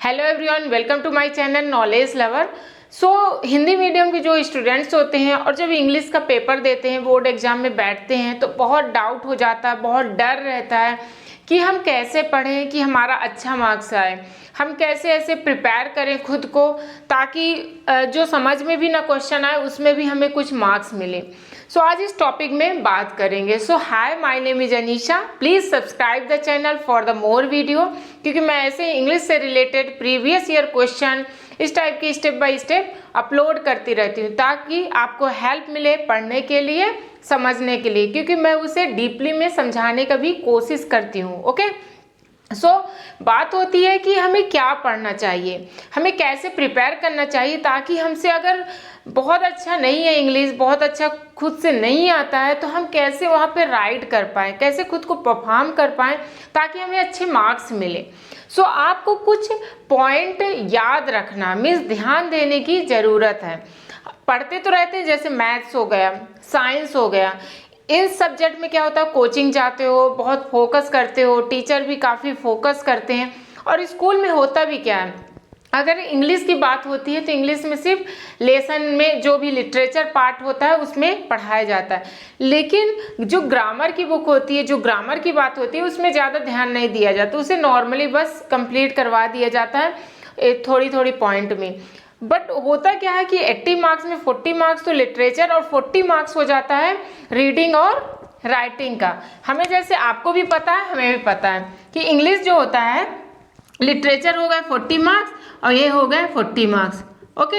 Hello everyone, welcome to my channel knowledge lover. Hindi medium के जो students होते हैं और जब इंग्लिश का पेपर देते हैं, बोर्ड एग्जाम में बैठते हैं तो बहुत डाउट हो जाता है, बहुत डर रहता है कि हम कैसे पढ़ें कि हमारा अच्छा मार्क्स आए। हम कैसे ऐसे प्रिपेयर करें खुद को ताकि जो समझ में भी ना क्वेश्चन आए उसमें भी हमें कुछ मार्क्स मिले। आज इस टॉपिक में बात करेंगे। Hi, my name is Anisha. Please subscribe the channel for the more video, क्योंकि मैं ऐसे इंग्लिश से रिलेटेड प्रीवियस ईयर क्वेश्चन इस टाइप की स्टेप बाय स्टेप अपलोड करती रहती हूँ ताकि आपको हेल्प मिले पढ़ने के लिए, समझने के लिए, क्योंकि मैं उसे डीपली में समझाने का भी कोशिश करती हूँ। ओके, बात होती है कि हमें क्या पढ़ना चाहिए, हमें कैसे प्रिपेयर करना चाहिए ताकि हमसे अगर बहुत अच्छा नहीं है इंग्लिश, बहुत अच्छा खुद से नहीं आता है, तो हम कैसे वहाँ पे राइट कर पाएँ, कैसे खुद को परफॉर्म कर पाएँ ताकि हमें अच्छे मार्क्स मिले। आपको कुछ पॉइंट याद रखना, मीन्स ध्यान देने की ज़रूरत है। पढ़ते तो रहते हैं, जैसे मैथ्स हो गया, साइंस हो गया, इन सब्जेक्ट में क्या होता है, कोचिंग जाते हो, बहुत फोकस करते हो, टीचर भी काफ़ी फोकस करते हैं। और स्कूल में होता भी क्या है, अगर इंग्लिश की बात होती है तो इंग्लिश में सिर्फ लेसन में जो भी लिटरेचर पार्ट होता है उसमें पढ़ाया जाता है, लेकिन जो ग्रामर की बुक होती है, जो ग्रामर की बात होती है, उसमें ज़्यादा ध्यान नहीं दिया जाता, उसे नॉर्मली बस कंप्लीट करवा दिया जाता है थोड़ी थोड़ी पॉइंट में। बट होता क्या है कि 80 मार्क्स में 40 मार्क्स तो लिटरेचर और 40 मार्क्स हो जाता है रीडिंग और राइटिंग का। हमें, जैसे आपको भी पता है, हमें भी पता है कि इंग्लिश जो होता है, लिटरेचर हो गए 40 मार्क्स और ये हो गए 40 मार्क्स। ओके,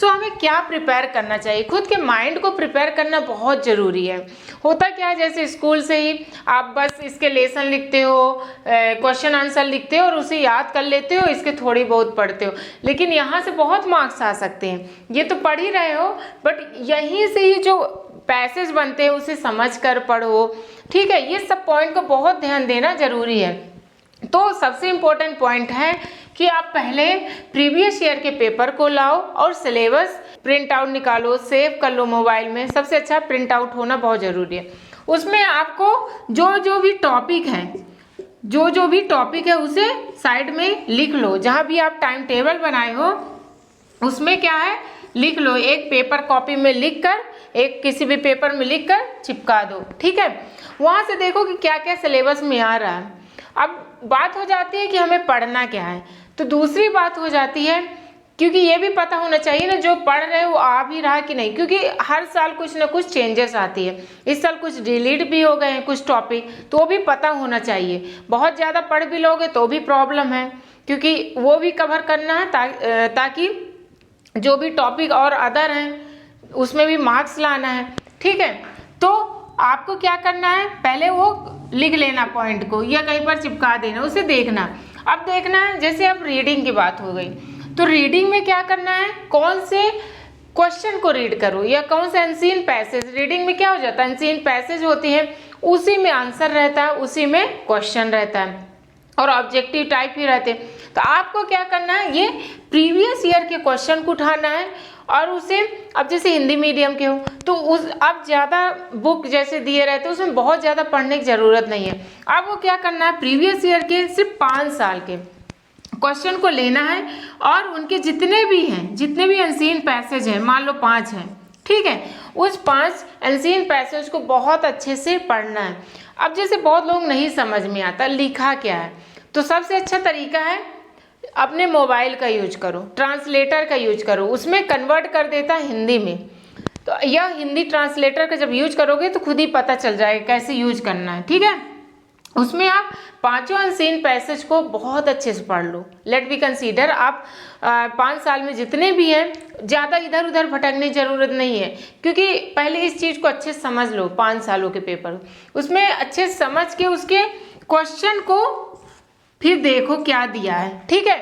हमें क्या प्रिपेयर करना चाहिए, खुद के माइंड को प्रिपेयर करना बहुत ज़रूरी है। होता क्या है, जैसे स्कूल से ही आप बस इसके लेसन लिखते हो, क्वेश्चन आंसर लिखते हो और उसे याद कर लेते हो, इसके थोड़ी बहुत पढ़ते हो, लेकिन यहाँ से बहुत मार्क्स आ सकते हैं। ये तो पढ़ ही रहे हो, बट यहीं से ही जो पैसेज बनते हैं उसे समझ कर पढ़ो। ठीक है, ये सब पॉइंट को बहुत ध्यान देना ज़रूरी है। तो सबसे इम्पोर्टेंट पॉइंट है कि आप पहले प्रीवियस ईयर के पेपर को लाओ और सिलेबस प्रिंट आउट निकालो, सेव कर लो मोबाइल में। सबसे अच्छा प्रिंट आउट होना बहुत ज़रूरी है। उसमें आपको जो भी टॉपिक है उसे साइड में लिख लो। जहाँ भी आप टाइम टेबल बनाए हो उसमें क्या है, लिख लो। एक पेपर कॉपी में लिख कर, एक किसी भी पेपर में लिख कर चिपका दो। ठीक है, वहाँ से देखो कि क्या क्या सिलेबस में आ रहा है। अब बात हो जाती है कि हमें पढ़ना क्या है, तो दूसरी बात हो जाती है, क्योंकि ये भी पता होना चाहिए ना जो पढ़ रहे हो आ भी रहा कि नहीं, क्योंकि हर साल कुछ ना कुछ चेंजेस आती है। इस साल कुछ डिलीट भी हो गए हैं कुछ टॉपिक, तो भी पता होना चाहिए। बहुत ज़्यादा पढ़ भी लोगे तो भी प्रॉब्लम है, क्योंकि वो भी कवर करना है ताकि जो भी टॉपिक और अदर हैं उसमें भी मार्क्स लाना है। ठीक है, तो आपको क्या करना है, पहले वो लिख लेना पॉइंट को या कहीं पर चिपका देना, उसे देखना। अब देखना है, जैसे अब रीडिंग की बात हो गई, तो रीडिंग में क्या करना है, कौन से क्वेश्चन को रीड करो या कौन से अनसीन पैसेज। रीडिंग में क्या हो जाता है, अनसीन पैसेज होती है, उसी में आंसर रहता है, उसी में क्वेश्चन रहता है और ऑब्जेक्टिव टाइप ही रहते हैं। तो आपको क्या करना है, ये प्रीवियस ईयर के क्वेश्चन को उठाना है और उसे, अब जैसे हिंदी मीडियम के हो तो अब ज़्यादा बुक जैसे दिए रहते हैं उसमें बहुत ज़्यादा पढ़ने की ज़रूरत नहीं है। अब वो क्या करना है, प्रीवियस ईयर के सिर्फ 5 साल के क्वेश्चन को लेना है और उनके जितने भी अनसीन पैसेज हैं, मान लो 5 हैं, ठीक है, उस 5 अनसीन पैसेज को बहुत अच्छे से पढ़ना है। अब जैसे बहुत लोग नहीं समझ में आता लिखा क्या है, तो सबसे अच्छा तरीका है अपने मोबाइल का यूज करो, ट्रांसलेटर का यूज करो, उसमें कन्वर्ट कर देता है हिंदी में। तो यह हिंदी ट्रांसलेटर का जब यूज करोगे तो खुद ही पता चल जाएगा कैसे यूज करना है। ठीक है, उसमें आप 5 अनसीन पैसेज को बहुत अच्छे से पढ़ लो। लेट बी कंसीडर आप 5 साल में जितने भी हैं, ज़्यादा इधर उधर भटकने की ज़रूरत नहीं है, क्योंकि पहले इस चीज़ को अच्छे से समझ लो। 5 सालों के पेपर उसमें अच्छे से समझ के उसके क्वेश्चन को फिर देखो क्या दिया है। ठीक है,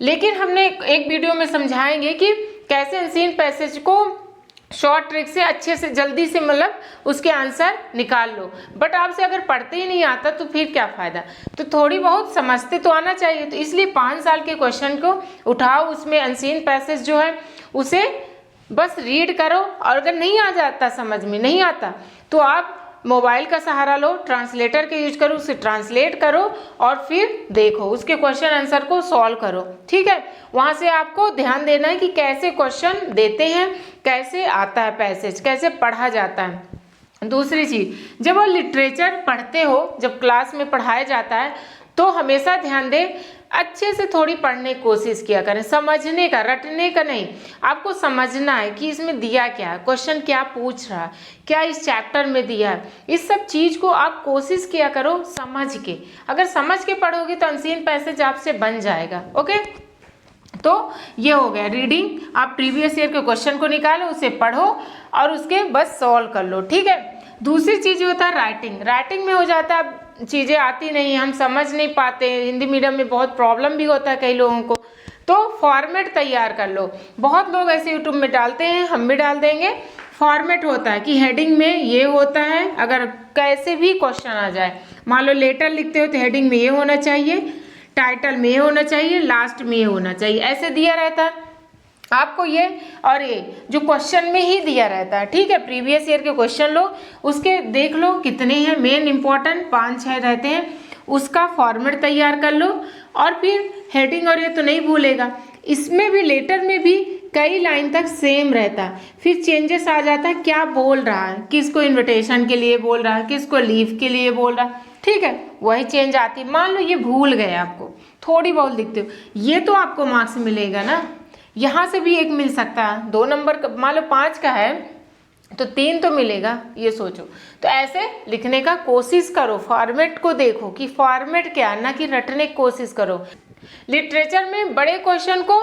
लेकिन हमने एक वीडियो में समझाएंगे कि कैसे अनसीन पैसेज को शॉर्ट ट्रिक से अच्छे से जल्दी से मतलब उसके आंसर निकाल लो। बट आपसे अगर पढ़ते ही नहीं आता तो फिर क्या फ़ायदा, तो थोड़ी बहुत समझते तो आना चाहिए। तो इसलिए 5 साल के क्वेश्चन को उठाओ, उसमें अनसीन पैसेज जो है उसे बस रीड करो, और अगर नहीं आ जाता, समझ में नहीं आता, तो आप मोबाइल का सहारा लो, ट्रांसलेटर के यूज करो, उसे ट्रांसलेट करो और फिर देखो उसके क्वेश्चन आंसर को सॉल्व करो। ठीक है, वहां से आपको ध्यान देना है कि कैसे क्वेश्चन देते हैं, कैसे आता है पैसेज, कैसे पढ़ा जाता है। दूसरी चीज, जब वो लिटरेचर पढ़ते हो, जब क्लास में पढ़ाया जाता है तो हमेशा ध्यान दें, अच्छे से थोड़ी पढ़ने की कोशिश किया करें, समझने का, रटने का नहीं। आपको समझना है कि इसमें दिया क्या है, क्वेश्चन क्या पूछ रहा है, क्या इस चैप्टर में दिया है, इस सब चीज को आप कोशिश किया करो समझ के। अगर समझ के पढ़ोगे तो अनसीन पैसेज आपसे बन जाएगा। ओके, तो ये हो गया रीडिंग। आप प्रीवियस ईयर के क्वेश्चन को निकालो, उसे पढ़ो और उसके बस सॉल्व कर लो। ठीक है, दूसरी चीज होता है राइटिंग। राइटिंग में हो जाता है चीज़ें आती नहीं, हम समझ नहीं पाते, हिंदी मीडियम में बहुत प्रॉब्लम भी होता है कई लोगों को, तो फॉर्मेट तैयार कर लो। बहुत लोग ऐसे यूट्यूब में डालते हैं, हम भी डाल देंगे। फॉर्मेट होता है कि हेडिंग में ये होता है, अगर कैसे भी क्वेश्चन आ जाए, मान लो लेटर लिखते हो तो हेडिंग में ये होना चाहिए, टाइटल में ये होना चाहिए, लास्ट में ये होना चाहिए, ऐसे दिया रहता है आपको ये, और ये जो क्वेश्चन में ही दिया रहता है। ठीक है, प्रीवियस ईयर के क्वेश्चन लो, उसके देख लो कितने हैं, मेन इंपॉर्टेंट 5-6 रहते हैं, उसका फॉर्मेट तैयार कर लो और फिर हेडिंग, और ये तो नहीं भूलेगा, इसमें भी लेटर में भी कई लाइन तक सेम रहता है, फिर चेंजेस आ जाता है, क्या बोल रहा है, किसको इन्विटेशन के लिए बोल रहा है, किसको लीव के लिए बोल रहा है। ठीक है, वही चेंज आती है। मान लो ये भूल गए, आपको थोड़ी बहुत लिखते हो, ये तो आपको मार्क्स मिलेगा ना, यहाँ से भी 1 मिल सकता है, 2 नंबर का, मान लो 5 का है तो 3 तो मिलेगा, ये सोचो। तो ऐसे लिखने का कोशिश करो, फॉर्मेट को देखो कि फॉर्मेट क्या है, ना कि रटने की कोशिश करो। लिटरेचर में बड़े क्वेश्चन को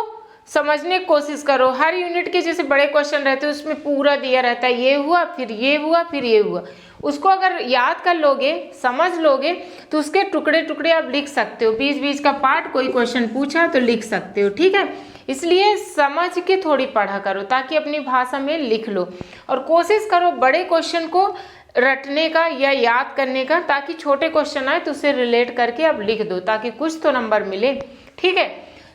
समझने की कोशिश करो, हर यूनिट के जैसे बड़े क्वेश्चन रहते हैं उसमें पूरा दिया रहता है, ये हुआ फिर ये हुआ फिर ये हुआ, उसको अगर याद कर लोगे, समझ लोगे तो उसके टुकड़े टुकड़े आप लिख सकते हो, बीच बीच का पार्ट कोई क्वेश्चन पूछा तो लिख सकते हो। ठीक है, इसलिए समझ के थोड़ी पढ़ा करो ताकि अपनी भाषा में लिख लो, और कोशिश करो बड़े क्वेश्चन को रटने का या याद करने का, ताकि छोटे क्वेश्चन आए तो उसे रिलेट करके आप लिख दो, ताकि कुछ तो नंबर मिले। ठीक है,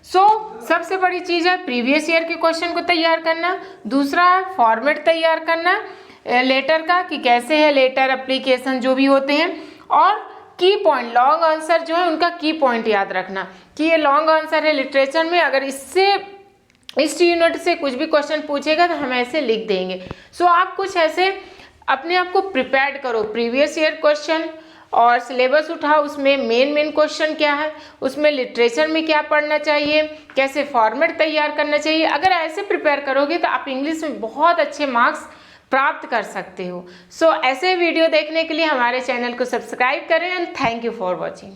सबसे बड़ी चीज़ है प्रीवियस ईयर के क्वेश्चन को तैयार करना, दूसरा है फॉर्मेट तैयार करना लेटर का, कि कैसे है लेटर, एप्लीकेशन जो भी होते हैं, और की पॉइंट, लॉन्ग आंसर जो है उनका की पॉइंट याद रखना कि ये लॉन्ग आंसर है लिटरेचर में, अगर इससे इस यूनिट से कुछ भी क्वेश्चन पूछेगा तो हम ऐसे लिख देंगे। आप कुछ ऐसे अपने आप को प्रिपेयर्ड करो, प्रीवियस ईयर क्वेश्चन और सिलेबस उठाओ, उसमें मेन क्वेश्चन क्या है, उसमें लिटरेचर में क्या पढ़ना चाहिए, कैसे फॉर्मेट तैयार करना चाहिए। अगर ऐसे प्रिपेयर करोगे तो आप इंग्लिश में बहुत अच्छे मार्क्स प्राप्त कर सकते हो। ऐसे वीडियो देखने के लिए हमारे चैनल को सब्सक्राइब करें and thank you for watching.